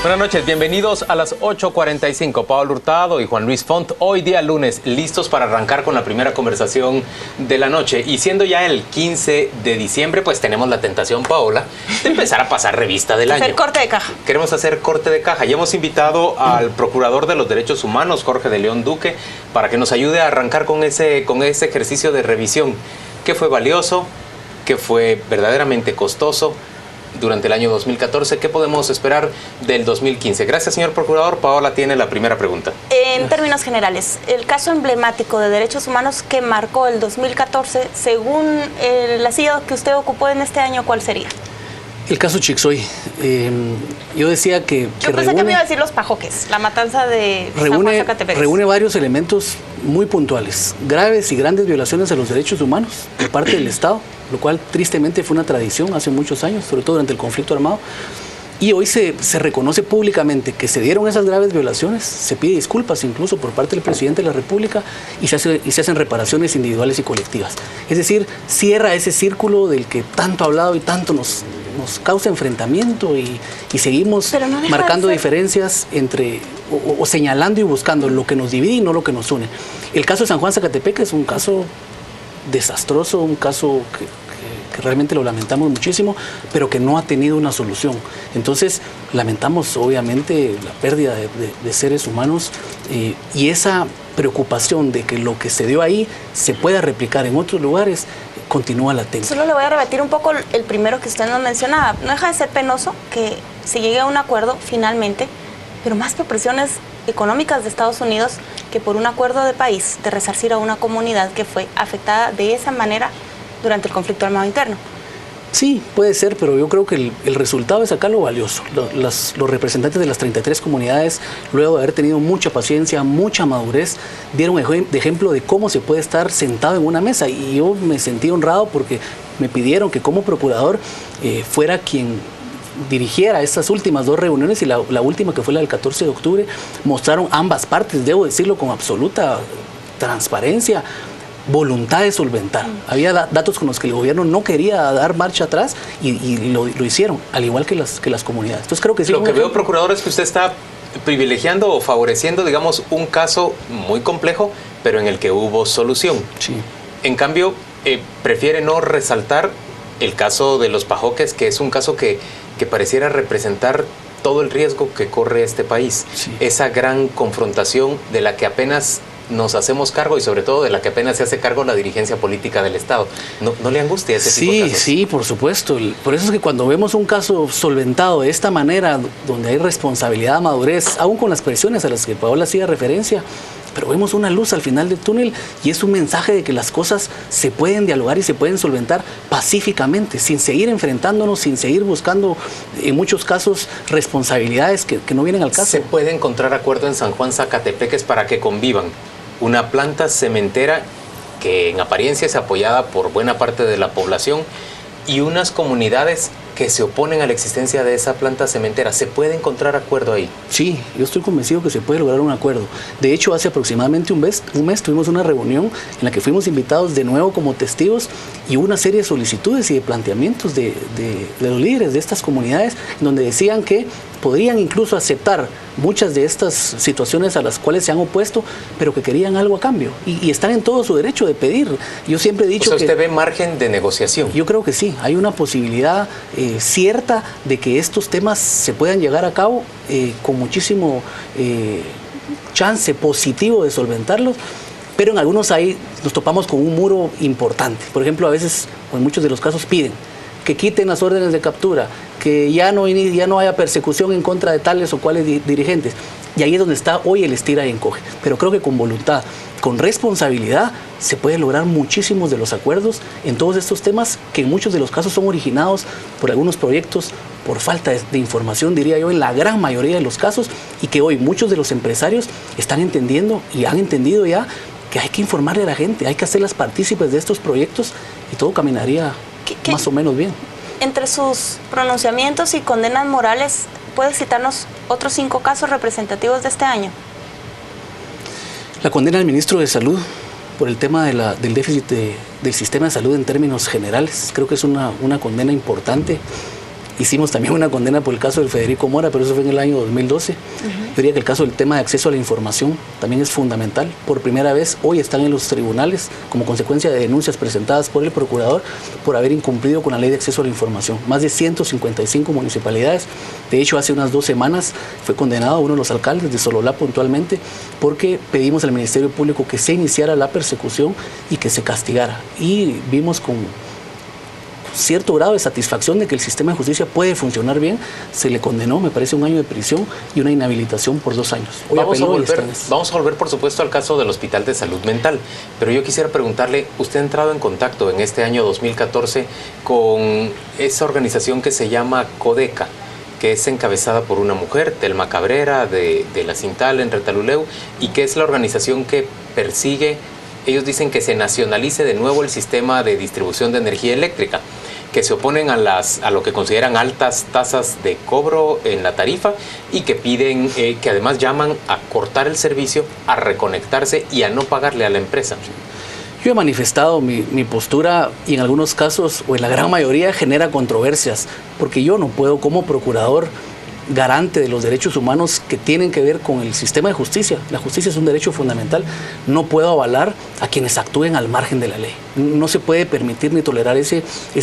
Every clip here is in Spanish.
Buenas noches, bienvenidos a las 8:45. Pablo Hurtado y Juan Luis Font, hoy día lunes, listos para arrancar con la primera conversación de la noche. Y siendo ya el 15 de diciembre, pues tenemos la tentación, Paola, de empezar a pasar revista del año. Hacer corte de caja. Queremos hacer corte de caja. Ya hemos invitado al Procurador de los Derechos Humanos, Jorge de León Duque, para que nos ayude a arrancar con ese ejercicio de revisión. ¿Qué fue valioso? ¿Qué fue verdaderamente costoso durante el año 2014? ¿Qué podemos esperar del 2015? Gracias, señor Procurador. Paola tiene la primera pregunta. En términos generales, el caso emblemático de derechos humanos que marcó el 2014, según la silla que usted ocupó en este año, ¿cuál sería? El caso Chixoy. Yo decía que Yo pensé que me iba a decir los pajoques, la matanza de San Juan Zacatepec. Reúne varios elementos muy puntuales, graves y grandes violaciones a los derechos humanos por parte del Estado, lo cual tristemente fue una tradición hace muchos años, sobre todo durante el conflicto armado. Y hoy se reconoce públicamente que se dieron esas graves violaciones, se pide disculpas incluso por parte del presidente de la República y se hacen reparaciones individuales y colectivas. Es decir, cierra ese círculo del que tanto ha hablado y tanto nos causa enfrentamiento y seguimos marcando diferencias entre o señalando y buscando lo que nos divide y no lo que nos une. El caso de San Juan Zacatepec es un caso desastroso, un caso que realmente lo lamentamos muchísimo, pero que no ha tenido una solución. Entonces, lamentamos obviamente la pérdida de seres humanos y esa preocupación de que lo que se dio ahí se pueda replicar en otros lugares continúa latente. Solo le voy a repetir un poco el primero que usted nos mencionaba. No deja de ser penoso que se llegue a un acuerdo finalmente, pero más por presiones económicas de Estados Unidos que por un acuerdo de país de resarcir a una comunidad que fue afectada de esa manera durante el conflicto armado interno. Sí, puede ser, pero yo creo que el resultado es acá lo valioso. Los representantes de las 33 comunidades, luego de haber tenido mucha paciencia, mucha madurez, dieron de ejemplo de cómo se puede estar sentado en una mesa. Y yo me sentí honrado porque me pidieron que como procurador fuera quien dirigiera estas últimas dos reuniones, y la última, que fue la del 14 de octubre, mostraron ambas partes, debo decirlo con absoluta transparencia, voluntad de solventar. Había datos con los que el gobierno no quería dar marcha atrás y lo hicieron, al igual que las comunidades. Entonces creo que sí. Lo que veo, procurador, es que usted está privilegiando o favoreciendo, digamos, un caso muy complejo, pero en el que hubo solución. Sí. En cambio, prefiere no resaltar el caso de los pajoques, que es un caso que pareciera representar todo el riesgo que corre este país. Sí. Esa gran confrontación de la que apenas nos hacemos cargo y sobre todo de la que apenas se hace cargo la dirigencia política del Estado. ¿No le angustia ese tipo de casos? Sí, por supuesto. Por eso es que cuando vemos un caso solventado de esta manera, donde hay responsabilidad, madurez, aún con las presiones a las que Paola hacía referencia, pero vemos una luz al final del túnel y es un mensaje de que las cosas se pueden dialogar y se pueden solventar pacíficamente, sin seguir enfrentándonos, sin seguir buscando, en muchos casos, responsabilidades que no vienen al caso. ¿Se puede encontrar acuerdo en San Juan Zacatepec para que convivan una planta cementera que en apariencia es apoyada por buena parte de la población y unas comunidades que se oponen a la existencia de esa planta cementera? ¿Se puede encontrar acuerdo ahí? Sí, yo estoy convencido que se puede lograr un acuerdo. De hecho, hace aproximadamente un mes tuvimos una reunión en la que fuimos invitados de nuevo como testigos y hubo una serie de solicitudes y de planteamientos de los líderes de estas comunidades, donde decían que podrían incluso aceptar muchas de estas situaciones a las cuales se han opuesto, pero que querían algo a cambio. Y están en todo su derecho de pedir. Yo siempre he dicho que... ¿Usted ve margen de negociación? Yo creo que sí. Hay una posibilidad cierta de que estos temas se puedan llegar a cabo con muchísimo chance positivo de solventarlos. Pero en algunos ahí nos topamos con un muro importante. Por ejemplo, a veces, o en muchos de los casos, piden que quiten las órdenes de captura, que ya no haya persecución en contra de tales o cuales dirigentes. Y ahí es donde está hoy el estira y encoge. Pero creo que con voluntad, con responsabilidad, se puede lograr muchísimos de los acuerdos en todos estos temas que en muchos de los casos son originados por algunos proyectos, por falta de información, diría yo, en la gran mayoría de los casos, y que hoy muchos de los empresarios están entendiendo y han entendido ya que hay que informarle a la gente, hay que hacerlas partícipes de estos proyectos y todo caminaría más o menos bien. Entre sus pronunciamientos y condenas morales, ¿puede citarnos otros 5 casos representativos de este año? La condena al ministro de Salud por el tema del déficit del sistema de salud en términos generales. Creo que es una condena importante Hicimos también una condena por el caso del Federico Mora, pero eso fue en el año 2012. Yo diría que el caso del tema de acceso a la información también es fundamental. Por primera vez hoy están en los tribunales como consecuencia de denuncias presentadas por el procurador por haber incumplido con la ley de acceso a la información. Más de 155 municipalidades. De hecho, hace unas 2 semanas fue condenado uno de los alcaldes de Sololá puntualmente porque pedimos al Ministerio Público que se iniciara la persecución y que se castigara. Y vimos con cierto grado de satisfacción de que el sistema de justicia puede funcionar bien. Se le condenó, me parece, 1 año de prisión y una inhabilitación por 2 años. Hoy vamos a volver, por supuesto, al caso del Hospital de Salud Mental, pero yo quisiera preguntarle, usted ha entrado en contacto en este año 2014 con esa organización que se llama Codeca, que es encabezada por una mujer, Telma Cabrera, de la Cintal en Retaluleu, y que es la organización que persigue, ellos dicen que se nacionalice de nuevo el sistema de distribución de energía eléctrica, que se oponen a lo que consideran altas tasas de cobro en la tarifa y que piden, que además llaman a cortar el servicio, a reconectarse y a no pagarle a la empresa. Yo he manifestado mi postura y en algunos casos, o en la gran mayoría, genera controversias, porque yo no puedo como procurador garante de los derechos humanos que tienen que ver con el sistema de justicia. La justicia es un derecho fundamental. No puedo avalar a quienes actúen al margen de la ley. No se puede permitir ni tolerar ese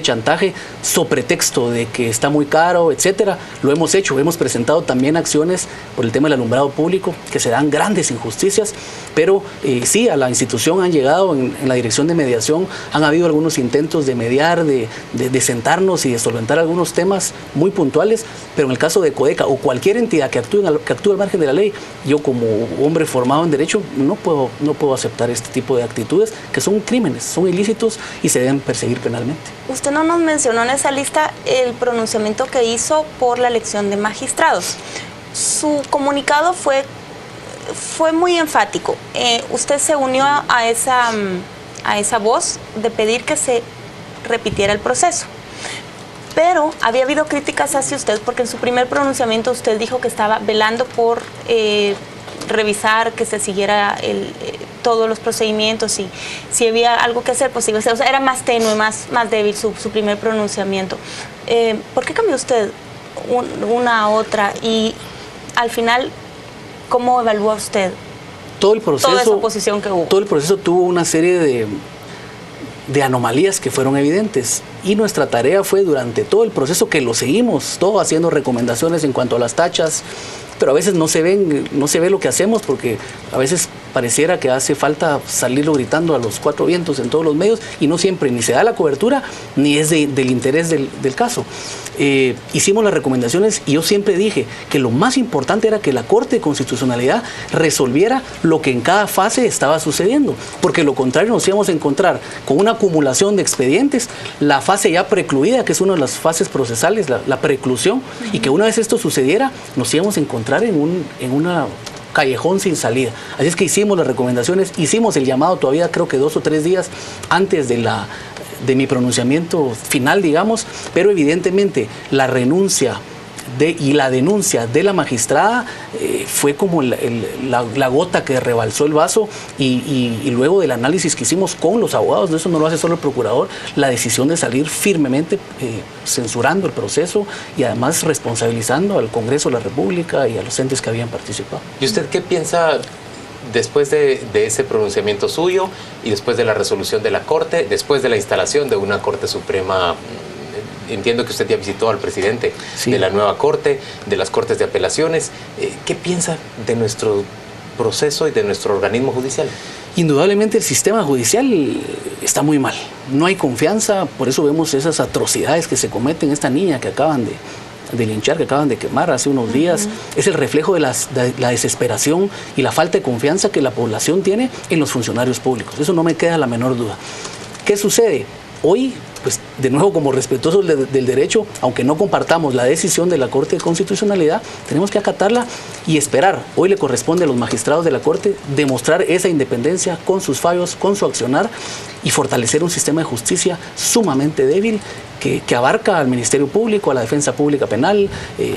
chantaje sobre pretexto de que está muy caro, etcétera. Lo hemos hecho, hemos presentado también acciones por el tema del alumbrado público, que se dan grandes injusticias, pero sí, a la institución han llegado en la dirección de mediación, han habido algunos intentos de mediar, de sentarnos y de solventar algunos temas muy puntuales, pero en el caso de Codeca o cualquier entidad que actúe al margen de la ley, yo como hombre formado en derecho no puedo aceptar este tipo de actitudes que son crímenes, son ilícitos y se deben perseguir penalmente. Usted no nos mencionó en esa lista el pronunciamiento que hizo por la elección de magistrados. Su comunicado fue muy enfático. Usted se unió a esa voz de pedir que se repitiera el proceso. Pero había habido críticas hacia usted porque en su primer pronunciamiento usted dijo que estaba velando por revisar que se siguiera todos los procedimientos y si había algo que hacer, pues iba a ser. O sea, era más tenue, más débil su primer pronunciamiento. ¿Por qué cambió usted una a otra? Y al final, ¿cómo evalúa usted todo el proceso, toda esa oposición que hubo? Todo el proceso tuvo una serie de anomalías que fueron evidentes y nuestra tarea fue durante todo el proceso, que lo seguimos, todo haciendo recomendaciones en cuanto a las tachas, pero a veces no se ve lo que hacemos porque a veces pareciera que hace falta salirlo gritando a los 4 vientos en todos los medios y no siempre ni se da la cobertura ni es del interés del caso. Hicimos las recomendaciones y yo siempre dije que lo más importante era que la Corte de Constitucionalidad resolviera lo que en cada fase estaba sucediendo, porque lo contrario nos íbamos a encontrar con una acumulación de expedientes, la fase ya precluida, que es una de las fases procesales, la preclusión, y que una vez esto sucediera nos íbamos a encontrar en una callejón sin salida. Así es que hicimos las recomendaciones, hicimos el llamado todavía creo que 2 o 3 días antes de mi pronunciamiento final, digamos, pero evidentemente la renuncia y la denuncia de la magistrada fue como la gota que rebalsó el vaso y luego del análisis que hicimos con los abogados, de eso no lo hace solo el procurador, la decisión de salir firmemente censurando el proceso y además responsabilizando al Congreso de la República y a los entes que habían participado. ¿Y usted qué piensa después de ese pronunciamiento suyo y después de la resolución de la Corte, después de la instalación de una Corte Suprema? Entiendo que usted ya visitó al presidente de la nueva Corte, de las Cortes de Apelaciones. ¿Qué piensa de nuestro proceso y de nuestro organismo judicial? Indudablemente el sistema judicial está muy mal. No hay confianza, por eso vemos esas atrocidades que se cometen. Esta niña que acaban de linchar, que acaban de quemar hace unos días, es el reflejo de la desesperación y la falta de confianza que la población tiene en los funcionarios públicos. Eso no me queda la menor duda. ¿Qué sucede? Hoy, pues de nuevo como respetuosos del derecho, aunque no compartamos la decisión de la Corte de Constitucionalidad, tenemos que acatarla y esperar. Hoy le corresponde a los magistrados de la Corte demostrar esa independencia con sus fallos, con su accionar y fortalecer un sistema de justicia sumamente débil que abarca al Ministerio Público, a la Defensa Pública Penal,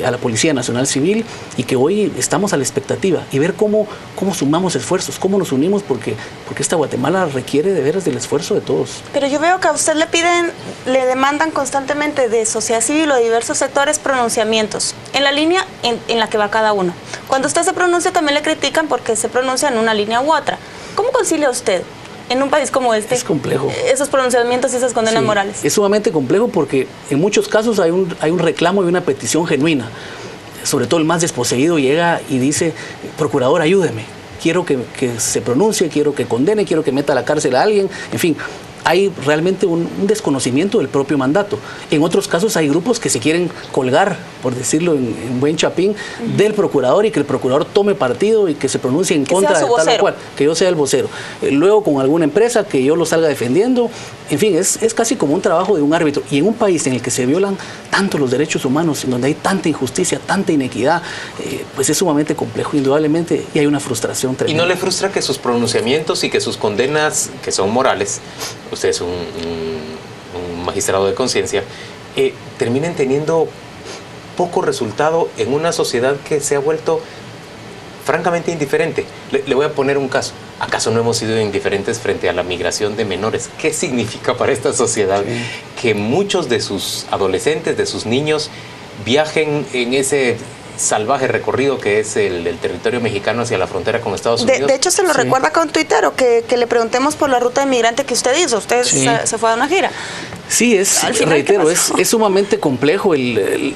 a la Policía Nacional Civil, y que hoy estamos a la expectativa y ver cómo sumamos esfuerzos, cómo nos unimos, porque esta Guatemala requiere de veras del esfuerzo de todos. Pero yo veo que a usted le piden le demandan constantemente de sociedad civil o de diversos sectores pronunciamientos, en la línea en la que va cada uno. Cuando usted se pronuncia también le critican porque se pronuncia en una línea u otra. ¿Cómo concilia usted en un país como este? Es complejo. Esos pronunciamientos y esas condenas morales. Es sumamente complejo porque en muchos casos hay un reclamo y una petición genuina. Sobre todo el más desposeído llega y dice, procurador, ayúdeme. Quiero que se pronuncie, quiero que condene, quiero que meta a la cárcel a alguien. En fin, hay realmente un desconocimiento del propio mandato. En otros casos hay grupos que se quieren colgar, por decirlo en buen chapín, del procurador y que el procurador tome partido y que se pronuncie en contra de tal o cual, que yo sea el vocero. Luego con alguna empresa que yo lo salga defendiendo. En fin, es casi como un trabajo de un árbitro. Y en un país en el que se violan tanto los derechos humanos, en donde hay tanta injusticia, tanta inequidad, pues es sumamente complejo, indudablemente, y hay una frustración tremenda. ¿Y no le frustra que sus pronunciamientos y que sus condenas, que son morales, usted es un magistrado de conciencia, terminen teniendo poco resultado en una sociedad que se ha vuelto francamente indiferente? Le voy a poner un caso. ¿Acaso no hemos sido indiferentes frente a la migración de menores? ¿Qué significa para esta sociedad que muchos de sus adolescentes, de sus niños, viajen en ese salvaje recorrido que es el territorio mexicano hacia la frontera con Estados Unidos? De hecho, se lo recuerda con Twitter, o que le preguntemos por la ruta de migrante que usted hizo. Usted se fue a una gira. Sí, reitero, es sumamente complejo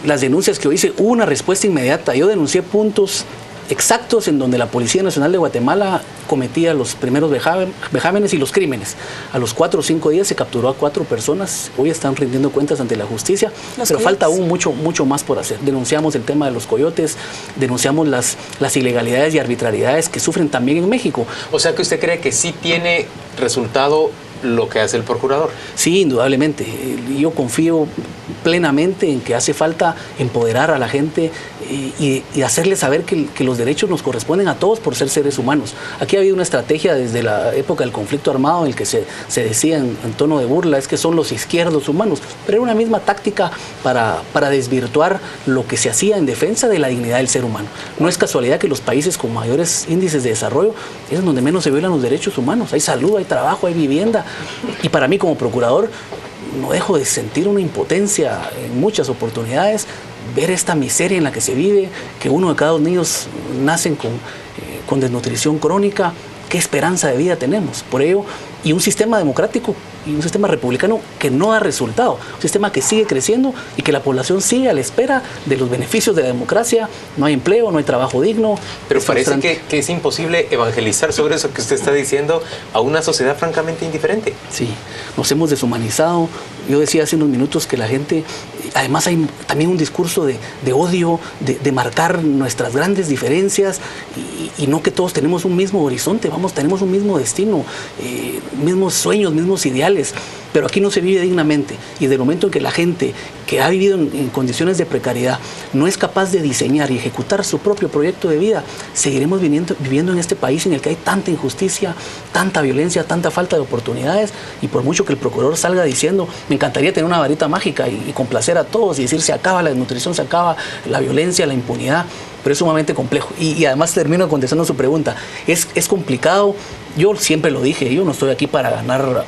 las denuncias que yo hice. Hubo una respuesta inmediata. Yo denuncié puntos exactos en donde la Policía Nacional de Guatemala cometía los primeros vejámenes y los crímenes. A los 4 o 5 días se capturó a 4 personas. Hoy están rindiendo cuentas ante la justicia, pero falta aún mucho más por hacer. Denunciamos el tema de los coyotes, denunciamos las ilegalidades y arbitrariedades que sufren también en México. O sea que usted cree que sí tiene resultado lo que hace el procurador. Sí, indudablemente. Yo confío plenamente en que hace falta empoderar a la gente y hacerles saber que los derechos nos corresponden a todos por ser seres humanos. Aquí ha habido una estrategia desde la época del conflicto armado en el que se decía en tono de burla, es que son los izquierdos humanos, pero era una misma táctica para desvirtuar lo que se hacía en defensa de la dignidad del ser humano. No es casualidad que los países con mayores índices de desarrollo es donde menos se violan los derechos humanos. Hay salud, hay trabajo, hay vivienda. Y para mí como procurador no dejo de sentir una impotencia en muchas oportunidades, ver esta miseria en la que se vive, que 1 de cada 2 niños nacen con desnutrición crónica. ¿Qué esperanza de vida tenemos? Por ello, y un sistema democrático y un sistema republicano que no da resultado, un sistema que sigue creciendo y que la población sigue a la espera de los beneficios de la democracia. No hay empleo, no hay trabajo digno. Pero parece que es imposible evangelizar sobre eso que usted está diciendo a una sociedad francamente indiferente. Sí, nos hemos deshumanizado. Yo decía hace unos minutos que la gente, además hay también un discurso de odio, de marcar nuestras grandes diferencias y no que todos tenemos un mismo horizonte, tenemos un mismo destino, mismos sueños, mismos ideales, pero aquí no se vive dignamente. Y desde el momento en que la gente que ha vivido en condiciones de precariedad no es capaz de diseñar y ejecutar su propio proyecto de vida, seguiremos viviendo en este país en el que hay tanta injusticia, tanta violencia, tanta falta de oportunidades. Y por mucho que el procurador salga diciendo, me encantaría tener una varita mágica y complacer a todos y decir, se acaba la desnutrición, se acaba la violencia, la impunidad, pero es sumamente complejo. Y además termino contestando su pregunta. Es complicado. Yo siempre lo dije, yo no estoy aquí para ganar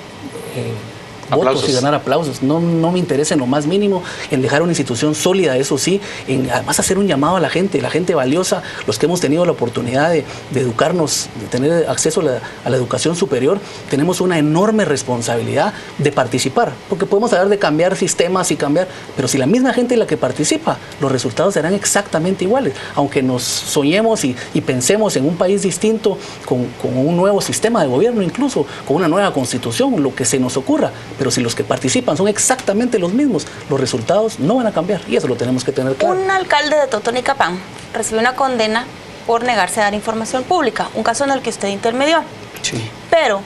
votos y ganar aplausos. No me interesa en lo más mínimo en dejar una institución sólida, eso sí, en además hacer un llamado a la gente valiosa, los que hemos tenido la oportunidad de educarnos, de tener acceso a la educación superior, tenemos una enorme responsabilidad de participar, porque podemos hablar de cambiar sistemas y cambiar, pero si la misma gente es la que participa, los resultados serán exactamente iguales, aunque nos soñemos y pensemos en un país distinto, con un nuevo sistema de gobierno, incluso con una nueva constitución, lo que se nos ocurra. Pero si los que participan son exactamente los mismos, los resultados no van a cambiar, y eso lo tenemos que tener claro. Un alcalde de Totonicapán recibió una condena por negarse a dar información pública, un caso en el que usted intermedió. Sí. Pero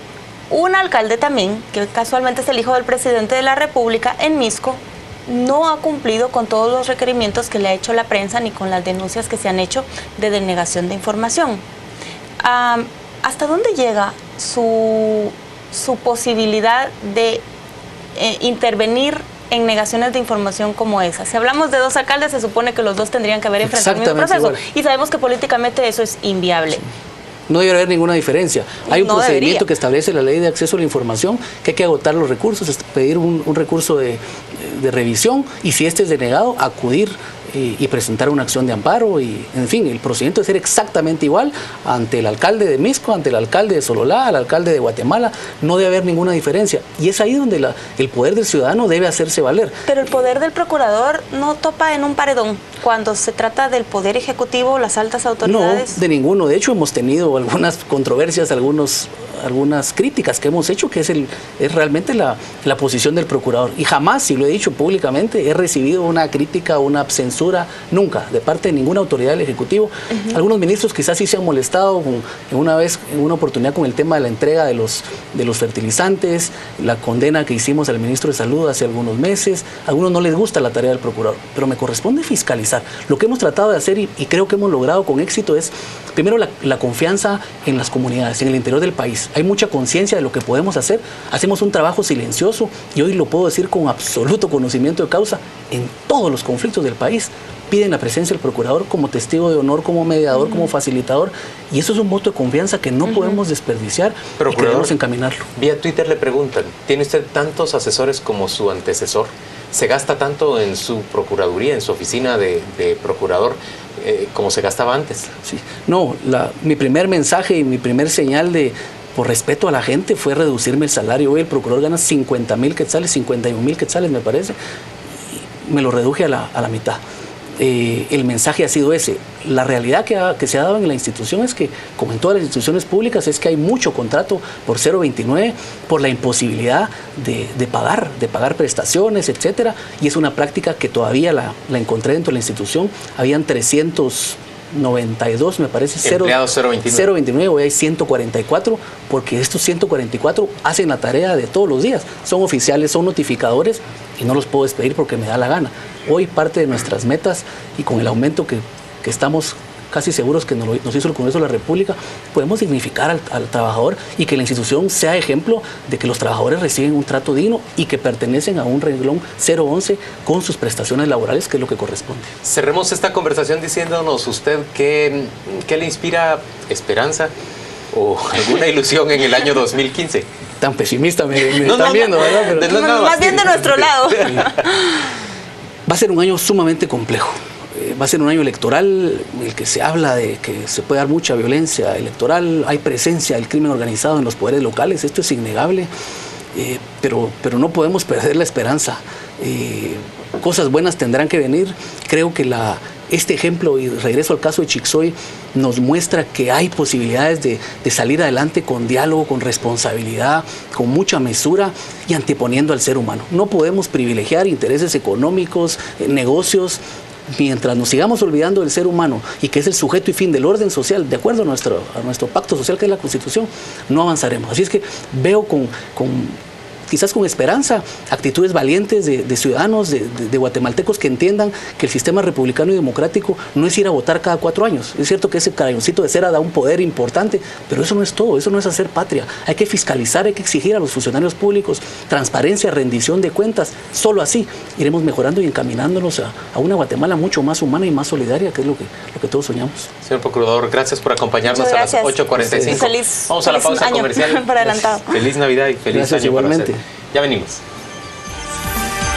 un alcalde también, que casualmente es el hijo del presidente de la República, en Misco, no ha cumplido con todos los requerimientos que le ha hecho la prensa ni con las denuncias que se han hecho de denegación de información. ¿Hasta dónde llega su posibilidad de intervenir en negaciones de información como esa? Si hablamos de 2 alcaldes, se supone que los 2 tendrían que haber enfrentado el mismo proceso. Igual. Y sabemos que políticamente eso es inviable. Sí. No debe haber ninguna diferencia. Hay un No procedimiento debería. que establece la ley de acceso a la información, que hay que agotar los recursos, pedir un recurso de revisión, y si este es denegado, acudir y presentar una acción de amparo, y en fin, el procedimiento debe ser exactamente igual ante el alcalde de Misco, ante el alcalde de Sololá, al alcalde de Guatemala. No debe haber ninguna diferencia, y es ahí donde el poder del ciudadano debe hacerse valer. Pero el poder del procurador no topa en un paredón cuando se trata del poder ejecutivo, las altas autoridades. No, de ninguno. De hecho, hemos tenido algunas controversias, algunas críticas que hemos hecho, que es realmente la posición del procurador. Y jamás, y lo he dicho públicamente, he recibido una crítica, una censura, nunca, de parte de ninguna autoridad del Ejecutivo. Algunos ministros quizás sí se han molestado en una oportunidad con el tema de la entrega de los fertilizantes, la condena que hicimos al ministro de Salud hace algunos meses. A algunos no les gusta la tarea del procurador, pero me corresponde fiscalizar. Lo que hemos tratado de hacer, y creo que hemos logrado con éxito, es primero la confianza en las comunidades, en el interior del país. Hay mucha conciencia de lo que podemos hacer. Hacemos un trabajo silencioso, y hoy lo puedo decir con absoluto conocimiento de causa. En todos los conflictos del país piden la presencia del procurador como testigo de honor, como mediador, como facilitador, y eso es un voto de confianza que no podemos desperdiciar, y que debemos encaminarlo. Vía Twitter le preguntan, ¿tiene usted tantos asesores como su antecesor? ¿Se gasta tanto en su procuraduría, en su oficina de procurador, como se gastaba antes? Sí. No, mi primer mensaje y mi primer señal por respeto a la gente fue reducirme el salario. Hoy el procurador gana 50,000 quetzales, 51,000 quetzales me parece, y me lo reduje a la mitad. El mensaje ha sido ese. La realidad que se ha dado en la institución es que, como en todas las instituciones públicas, es que hay mucho contrato por 0,29, por la imposibilidad de pagar prestaciones, etcétera, y es una práctica que todavía la encontré dentro de la institución. Habían 392, me parece, empleados 0,29, hoy hay 144, porque estos 144 hacen la tarea de todos los días. Son oficiales, son notificadores, y no los puedo despedir porque me da la gana. Hoy parte de nuestras metas, y con el aumento que estamos casi seguros que nos hizo el Congreso de la República, podemos dignificar al trabajador, y que la institución sea ejemplo de que los trabajadores reciben un trato digno y que pertenecen a un renglón 011 con sus prestaciones laborales, que es lo que corresponde. Cerremos esta conversación diciéndonos usted qué le inspira esperanza o alguna ilusión en el año 2015. Tan pesimista me están viendo, ¿verdad? Pero, más bien de nuestro lado. Va a ser un año sumamente complejo. Va a ser un año electoral en el que se habla de que se puede dar mucha violencia electoral. Hay presencia del crimen organizado en los poderes locales. Esto es innegable, pero no podemos perder la esperanza. Cosas buenas tendrán que venir. Creo que este ejemplo, y regreso al caso de Chixoy, nos muestra que hay posibilidades de salir adelante con diálogo, con responsabilidad, con mucha mesura, y anteponiendo al ser humano. No podemos privilegiar intereses económicos, negocios, mientras nos sigamos olvidando del ser humano, y que es el sujeto y fin del orden social, de acuerdo a nuestro pacto social, que es la Constitución. No avanzaremos. Así es que veo quizás con esperanza, actitudes valientes de ciudadanos, de guatemaltecos, que entiendan que el sistema republicano y democrático no es ir a votar cada 4 años. Es cierto que ese crayoncito de cera da un poder importante, pero eso no es todo, eso no es hacer patria. Hay que fiscalizar, hay que exigir a los funcionarios públicos transparencia, rendición de cuentas. Solo así iremos mejorando y encaminándonos a una Guatemala mucho más humana y más solidaria, que es lo que todos soñamos. Señor Procurador, gracias por acompañarnos a las 8:45. Feliz Vamos a la pausa año comercial. por adelantado. Feliz Navidad y feliz Gracias, año igualmente. para usted. Ya venimos.